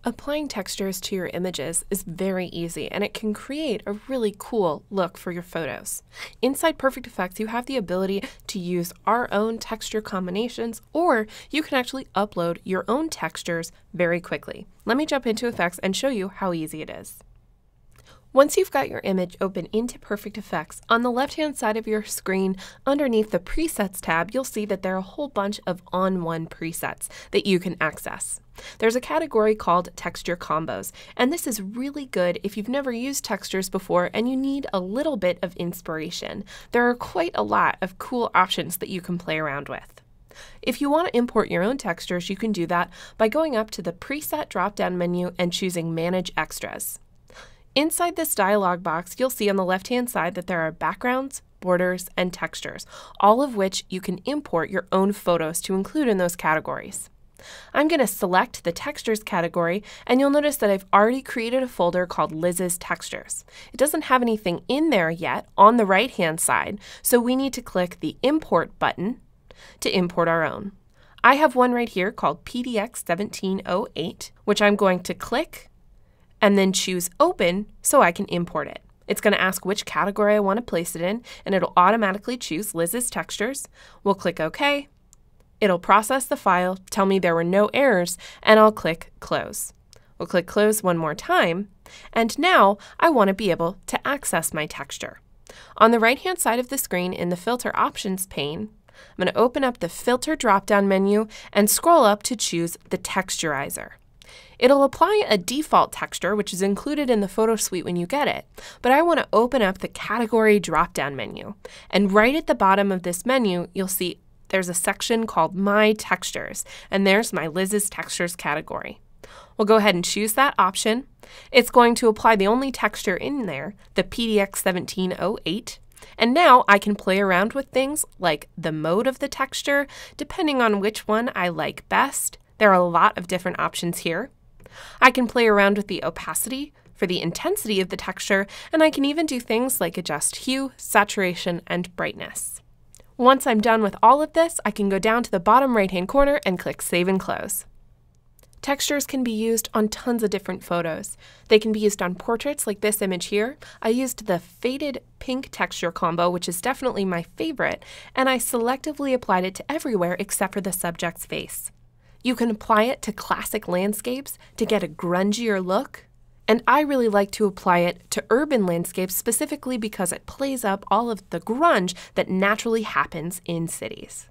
Applying textures to your images is very easy, and it can create a really cool look for your photos. Inside Perfect Effects, you have the ability to use our own texture combinations, or you can actually upload your own textures very quickly. Let me jump into Effects and show you how easy it is. Once you've got your image open into Perfect Effects, on the left-hand side of your screen, underneath the Presets tab, you'll see that there are a whole bunch of On1 presets that you can access. There's a category called Texture Combos, and this is really good if you've never used textures before and you need a little bit of inspiration. There are quite a lot of cool options that you can play around with. If you want to import your own textures, you can do that by going up to the Preset drop-down menu and choosing Manage Extras. Inside this dialog box, you'll see on the left-hand side that there are backgrounds, borders, and textures, all of which you can import your own photos to include in those categories. I'm going to select the Textures category, and you'll notice that I've already created a folder called Liz's Textures. It doesn't have anything in there yet on the right-hand side, so we need to click the Import button to import our own. I have one right here called PDX1708, which I'm going to click and then choose Open so I can import it. It's going to ask which category I want to place it in, and it'll automatically choose Liz's Textures. We'll click OK. It'll process the file, tell me there were no errors, and I'll click Close. We'll click Close one more time, and now I want to be able to access my texture. On the right-hand side of the screen in the Filter Options pane, I'm going to open up the Filter drop-down menu and scroll up to choose the Texturizer. It'll apply a default texture, which is included in the photo suite when you get it, but I want to open up the Category drop-down menu. And right at the bottom of this menu, you'll see there's a section called My Textures, and there's my Liz's Textures category. We'll go ahead and choose that option. It's going to apply the only texture in there, the PDX1708, and now I can play around with things like the mode of the texture, depending on which one I like best. There are a lot of different options here. I can play around with the opacity for the intensity of the texture, and I can even do things like adjust hue, saturation, and brightness. Once I'm done with all of this, I can go down to the bottom right-hand corner and click Save and Close. Textures can be used on tons of different photos. They can be used on portraits like this image here. I used the faded pink texture combo, which is definitely my favorite, and I selectively applied it to everywhere except for the subject's face. You can apply it to classic landscapes to get a grungier look, and I really like to apply it to urban landscapes specifically because it plays up all of the grunge that naturally happens in cities.